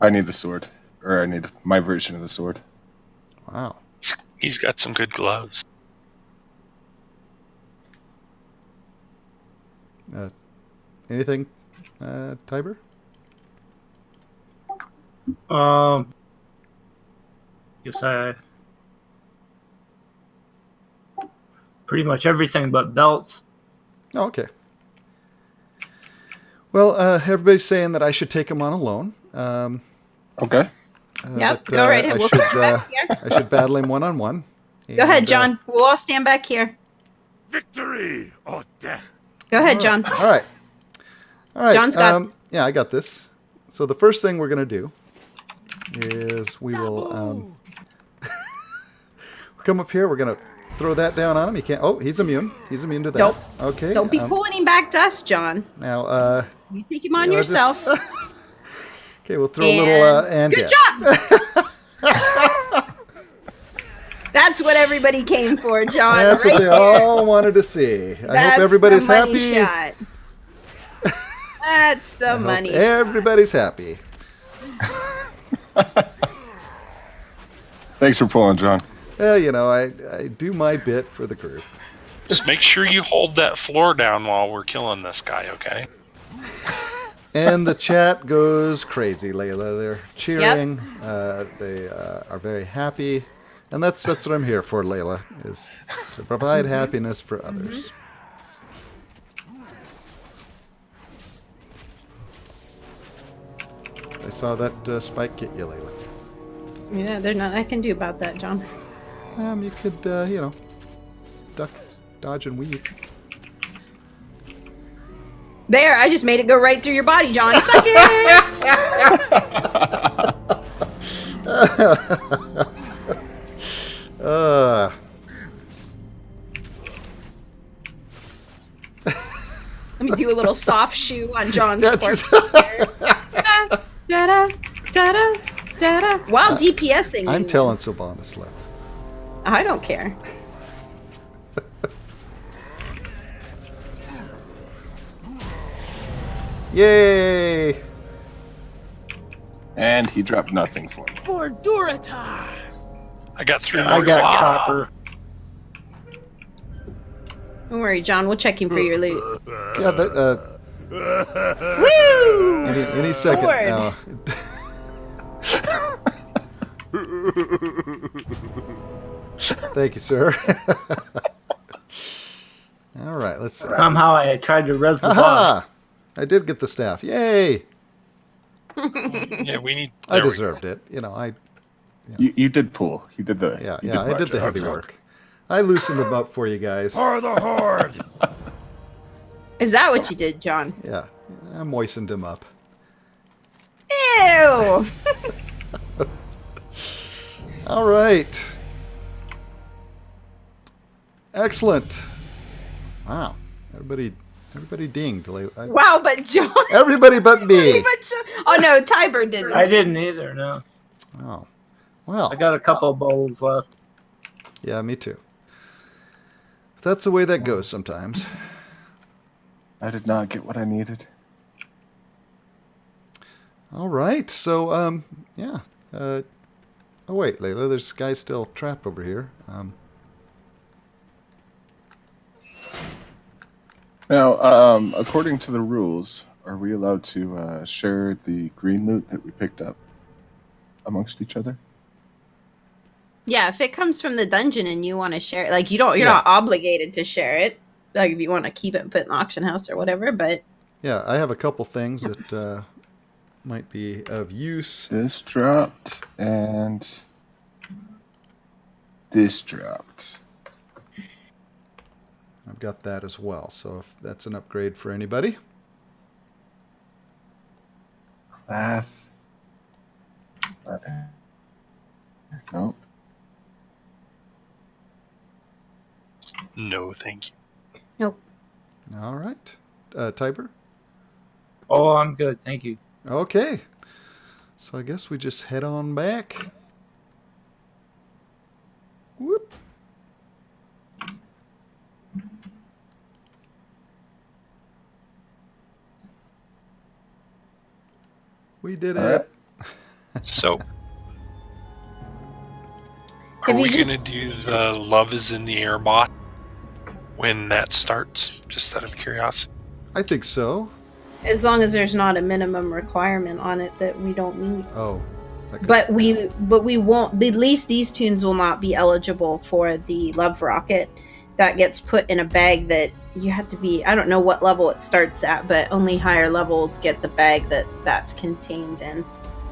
I need the sword, or I need my version of the sword.
Wow.
He's got some good gloves.
Anything, Tiber?
Guess I pretty much everything but belts.
Oh, okay. Well, everybody's saying that I should take him on alone.
Okay.
Yep,
but,
go right ahead.
I
We'll
should,
stand back here.
I should battle him one-on-one.
Go ahead, John. We'll all stand back here.
Victory or death.
Go ahead, John.
All right. All right.
John's got-
yeah, I got this. So the first thing we're going to do is we will we'll come up here. We're going to throw that down on him. He can't. Oh, he's immune. He's immune to that.
Nope.
Okay.
Don't be pulling him back to us, John.
Now,
You take him on
know, just-
yourself.
okay, we'll throw a little and
good job. That's what everybody came for, John.
That's
right
what they
there.
all wanted to see. I
That's
hope everybody's
the money
happy.
Shot. That's the
I hope
money.
everybody's happy.
Thanks for pulling, John.
I do my bit for the group.
Just make sure you hold that floor down while we're killing this guy, okay?
And the chat goes crazy, Layla. They're cheering. They are very happy. And that's what I'm here for, Layla, is to provide happiness for others. I saw that spike get you, Layla.
Yeah, there's nothing I can do about that, John.
You could, duck, dodge, and weave.
There, I just made it go right through your body, John. Suck it! Let me do a little soft shoe on John's corpse here. Da-da, da-da, da-da. While DPSing.
I'm telling Sylvanas left.
I don't care.
Yay!
And he dropped nothing for me.
For Duratar.
I got 3 more.
I got copper.
Don't worry, John. We'll check in for your loot.
Yeah, that,
Woo!
any second
Sword.
now. Thank you, sir. All right, let's see.
Somehow I tried to res the boss.
Aha! I did get the staff. Yay!
Yeah, we need.
I
there we
deserved it. I
You did pull. You did the. you
I did
much.
the heavy work. I loosened them up for you guys.
For the horde!
Is that what you did, John?
Yeah, I moistened them up.
Ew!
All right. Excellent. Wow. Everybody dinged.
Wow, but John.
Everybody but me.
But John. Oh no, Tiber didn't.
I didn't either, no.
Oh. Well.
I got a couple bowls left.
Yeah, me too. That's the way that goes sometimes.
I did not get what I needed.
All right. So, yeah. Oh, wait, Layla. There's guys still trapped over here.
Now, according to the rules, are we allowed to share the green loot that we picked up amongst each other?
Yeah, if it comes from the dungeon and you want to share it, like you're
Yeah.
not obligated to share it. Like if you want to keep it and put it in the auction house or whatever, but
Yeah, I have a couple things that might be of use.
This dropped, and this dropped.
I've got that as well. So if that's an upgrade for anybody.
Math. Nope.
No, thank you.
nope.
All right. Tiber?
Oh, I'm good, thank you.
Okay. So I guess we just head on back. Whoop. We did
All
it.
right.
So,
If
are
you
we
just-
going to do the Love is in the Air bot when that starts? Just out of curiosity.
I think so.
As long as there's not a minimum requirement on it that we don't meet.
Oh. that could-
But we won't. At least these tunes will not be eligible for the Love Rocket. That gets put in a bag that you have to be. I don't know what level it starts at, but only higher levels get the bag that's contained in.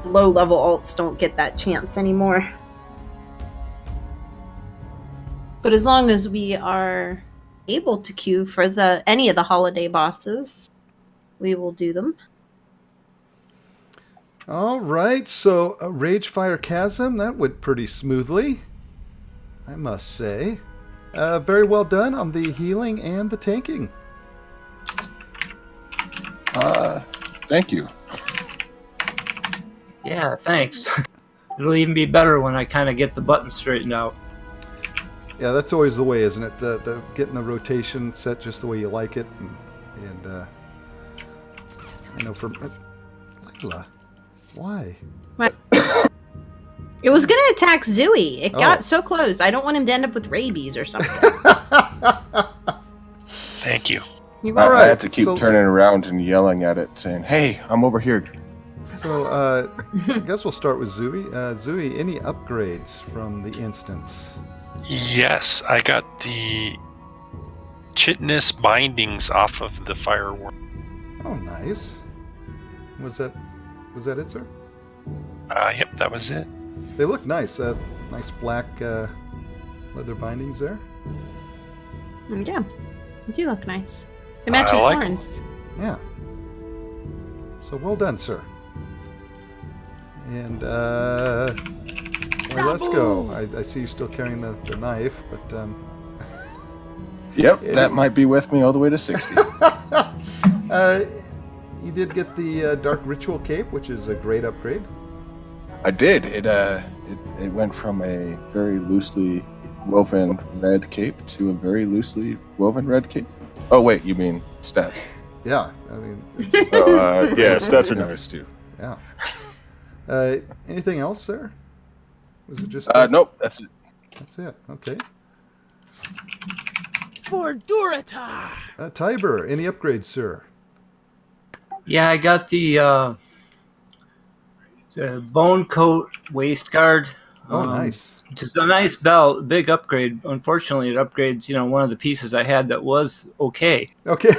Low level alts don't get that chance anymore. But as long as we are able to queue for any of the holiday bosses, we will do them.
All right. So Ragefire Chasm, that went pretty smoothly, I must say. Very well done on the healing and the tanking.
Thank you.
Yeah, thanks. It'll even be better when I kind of get the buttons straightened out.
Yeah, that's always the way, isn't it? The getting the rotation set just the way you like it, and I know for Layla, why?
It was gonna attack Zooey. It
Oh.
got so close. I don't want him to end up with rabies or something.
Thank you.
You're
I,
welcome.
Alright,
I had to keep
so-
turning around and yelling at it, saying, "Hey, I'm over here."
So, I guess we'll start with Zooey. Zooey, any upgrades from the instance?
Yes, I got the chitinous bindings off of the firework.
Oh, nice. Was that it, sir?
Yep, that was it.
They look nice. Nice black leather bindings there.
Yeah, they do look nice. They match his
like 'em.
horns.
Yeah. So well done, sir. And well, let's go. I see you still carrying the knife, but
Yep,
Yeah,
that might be with me all the way to 60.
you did get the Dark Ritual Cape, which is a great upgrade.
I did. It went from a very loosely woven red cape to a very loosely woven red cape. Oh wait, you mean stats?
Yeah, I mean, it's,
Yeah, stats are nice too.
yeah. Anything else there? Was it just?
Nope, that's it.
That's it. Okay.
For Durata!
Tiber, any upgrades, sir?
Yeah, I got the bone coat waist guard.
Oh, nice.
Just a nice belt, big upgrade. Unfortunately, it upgrades, one of the pieces I had that was okay.
Okay.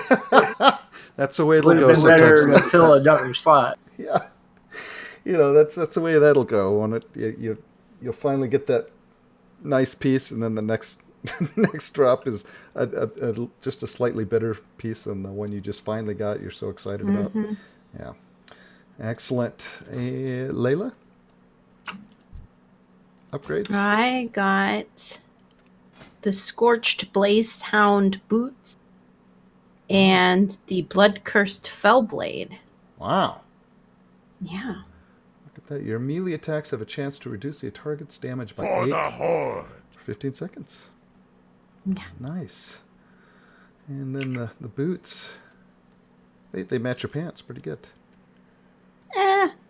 That's the way it'll
Would have
go
been better
sometimes.
to fill another slot.
Yeah. That's the way that'll go. On it, you'll finally get that nice piece, and then the next next drop is just a slightly better piece than the one you just finally got. You're so excited about. Yeah. Excellent. Layla? Upgrades?
I got the Scorched Blazed Hound boots and the Blood Cursed Fellblade.
Wow.
Yeah.
Look at that. Your melee attacks have a chance to reduce the target's damage by
For
8
the Horde!
for 15 seconds.
Yeah.
Nice. And then the boots. They match your pants pretty good.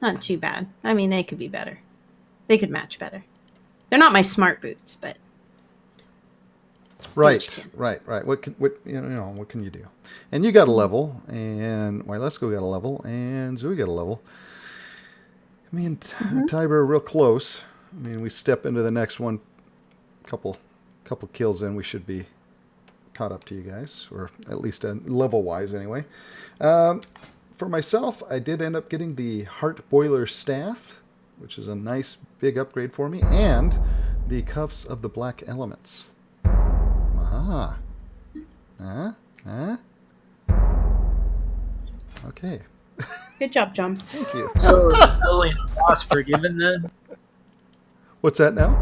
Not too bad. I mean, they could be better. They could match better. They're not my smart boots, but
Right.
can.
What can you do? And you got a level, and Wylesco got a level, and Zooey got a level. I mean, Tiber real close. I mean, we step into the next one. Couple kills in, we should be caught up to you guys, or at least level wise anyway. For myself, I did end up getting the Heart Boiler Staff, which is a nice big upgrade for me, and the Cuffs of the Black Elements. Aha. Okay.
good job, John.
Thank you.
So is Lillian Voss forgiven then?
What's that now?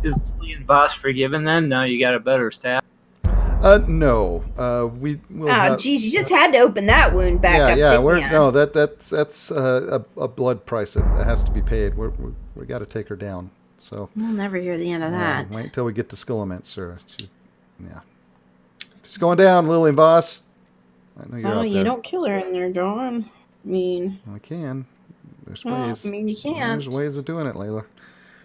Is Lillian Voss forgiven then? Now you got a better staff.
No. We will have...
geez, you just had to open that wound back up.
Yeah.
didn't ya?
No, that's a blood price that has to be paid. We got to take her down. So
We'll never hear the end of that.
wait until we get to Skillaments, sir. She's going down, Lillian Voss. I know you're
Oh,
out
you
there.
don't kill her in there, John. I mean,
We can. There's
well,
ways.
I mean, you can't.
There's ways of doing it, Layla.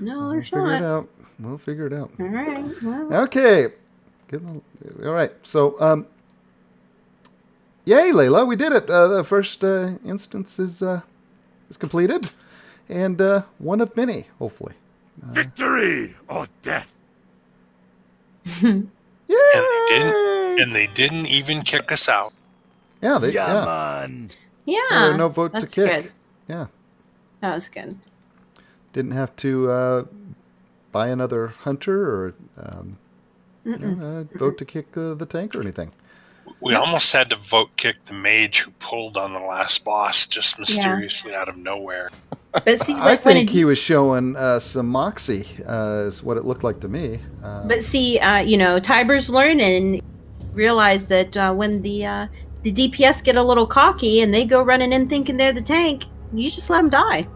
No,
We'll
there's
figure it
not.
out. We'll figure it out.
All right. Well,
Okay. All right. So, yay, Layla, we did it. The first instance is completed, and one of many, hopefully.
Victory or death!
Yay!
And they didn't even kick us out.
Yeah,
man!
yeah.
There were no vote to
that's
kick.
good.
Yeah,
That was good.
didn't have to buy another hunter or vote to kick the tank or anything.
We almost had to vote kick the mage who pulled on the last boss just mysteriously out of nowhere.
But see,
I
like, when
think
it,
he was showing some moxie, is what it looked like to me.
but see, Tiber's learning and realize that when the DPS get a little cocky and they go running in thinking they're the tank, you just let them die.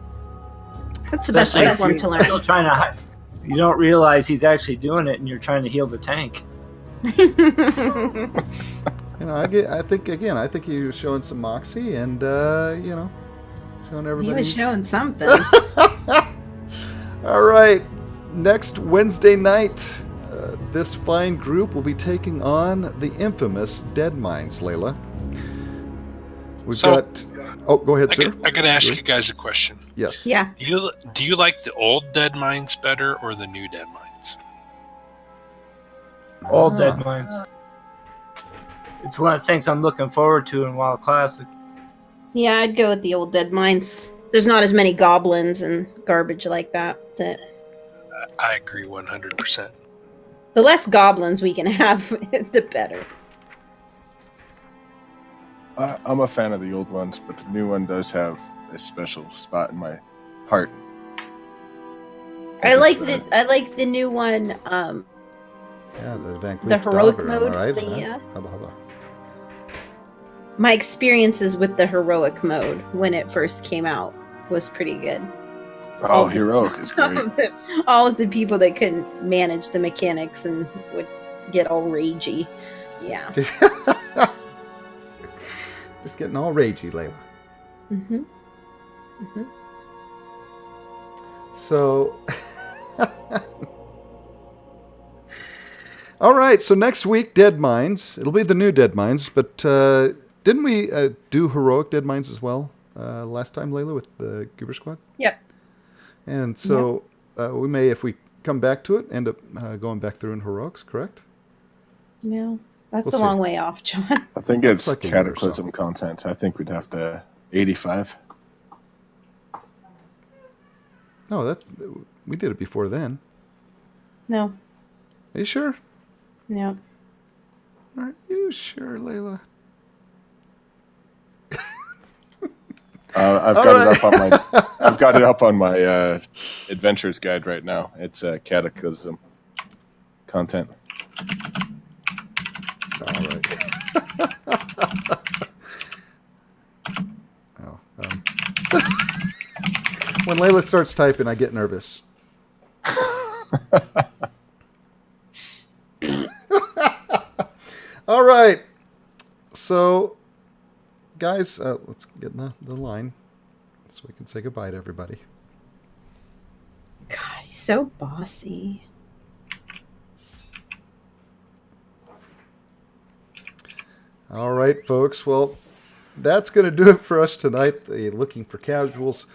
That's the best way
Especially
for
if
them to
you're still
learn.
trying to. You don't realize he's actually doing it, and you're trying to heal the tank.
I think he was showing some moxie and showing everybody.
He was showing something.
All right, next Wednesday night, this fine group will be taking on the infamous Dead Mines, Layla. We've got... Oh, go ahead, sir.
I gotta ask you guys a question.
Yes.
Yeah.
Do you like the old Dead Mines better or the new Dead Mines?
All Dead Mines. It's one of the things I'm looking forward to in WoW Classic.
Yeah, I'd go with the old Dead Mines. There's not as many goblins and garbage like that.
I agree 100%.
The less goblins we can have, the better.
I'm a fan of the old ones, but the new one does have a special spot in my heart.
I like the new one.
Yeah, the Van
The
Cleef
heroic
Dauber,
mode,
Right?
the,
Hubba, hubba.
My experiences with the heroic mode when it first came out was pretty good.
Oh, heroic is great.
All of the people that couldn't manage the mechanics and would get all ragey. Yeah.
Just getting all ragey, Layla.
Mm-hmm. Mm-hmm.
So, all right. So next week, Dead Mines. It'll be the new Dead Mines. But didn't we do heroic Dead Mines as well last time, Layla, with the Goober Squad?
Yep.
And so we may, if we come back to it, end up going back through in heroics. Correct?
No, that's
We'll
a long
see.
way off, John.
I think it's
like a year or so.
Cataclysm content. I think we'd have to 85.
No, that we did it before then.
No,
Are you sure?
no.
Are you sure, Layla?
I've
All
got
right.
it up on my. I've got it up on my adventures guide right now. It's Cataclysm content.
All right. Oh, when Layla starts typing, I get nervous. All right. So, guys, let's get in the line so we can say goodbye to everybody.
God, he's so bossy.
All right, folks. Well, that's going to do it for us tonight. The Looking for Casuals.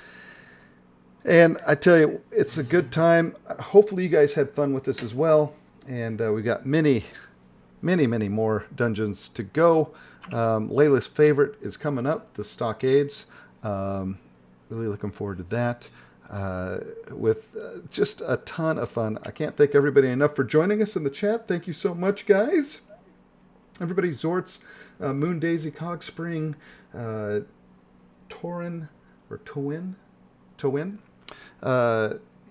And I tell you, it's a good time. Hopefully you guys had fun with this as well. And we've got many more dungeons to go. Layla's favorite is coming up, the Stockades. Really looking forward to that. With just a ton of fun. I can't thank everybody enough for joining us in the chat. Thank you so much, guys. Everybody, Zorts, Moon Daisy, Cog Spring, Torin, or Towin,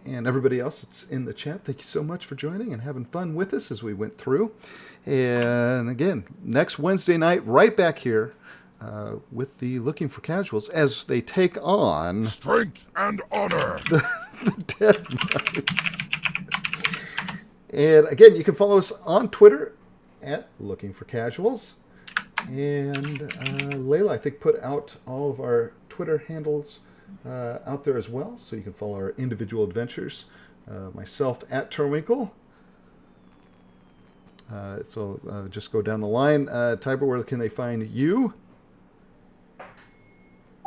and everybody else that's in the chat. Thank you so much for joining and having fun with us as we went through. And again, next Wednesday night, right back here with the Looking for Casuals as they take on
Strength and honor.
the Dead Knights. And again, you can follow us on Twitter at Looking for Casuals. And Layla, I think, put out all of our Twitter handles out there as well, so you can follow our individual adventures. Myself at Terwinkle. So just go down the line. Tiber, where can they find you?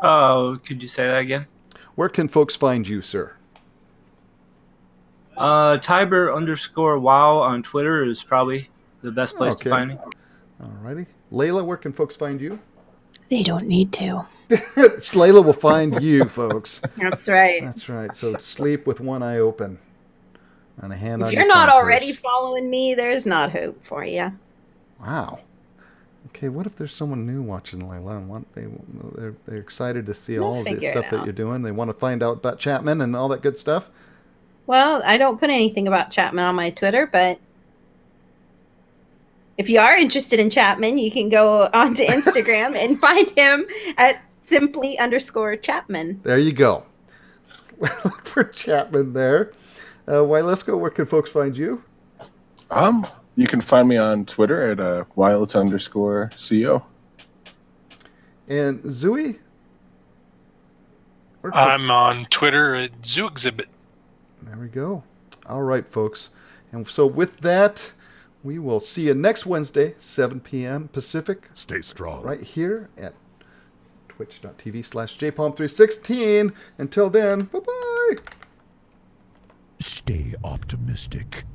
Oh, could you say that again?
Where can folks find you, sir?
Tiber_wow on Twitter is probably the best place
Okay.
to find me.
Alrighty. Layla, where can folks find you?
They don't need to.
Layla will find you, folks.
That's right.
That's right. So sleep with one eye open and a hand on
If
your
you're not
conquerors.
already following me, there's not hope for you.
Wow. Okay, what if there's someone new watching Layla and they're excited to see
We'll
all of the
figure it
stuff that
out.
you're doing? They want to find out about Chapman and all that good stuff.
Well, I don't put anything about Chapman on my Twitter, but if you are interested in Chapman, you can go onto Instagram and find him at simply_Chapman.
There you go. Look for Chapman there. Wylesko, where can folks find you?
You can find me on Twitter at @wild_co.
And Zooey? Where-
I'm on Twitter at ZooExhibit.
There we go. All right, folks. And so with that, we will see you next Wednesday, 7 p.m. Pacific,
Stay strong.
right here at twitch.tv/jpalm316. Until then, bye-bye.
Stay optimistic.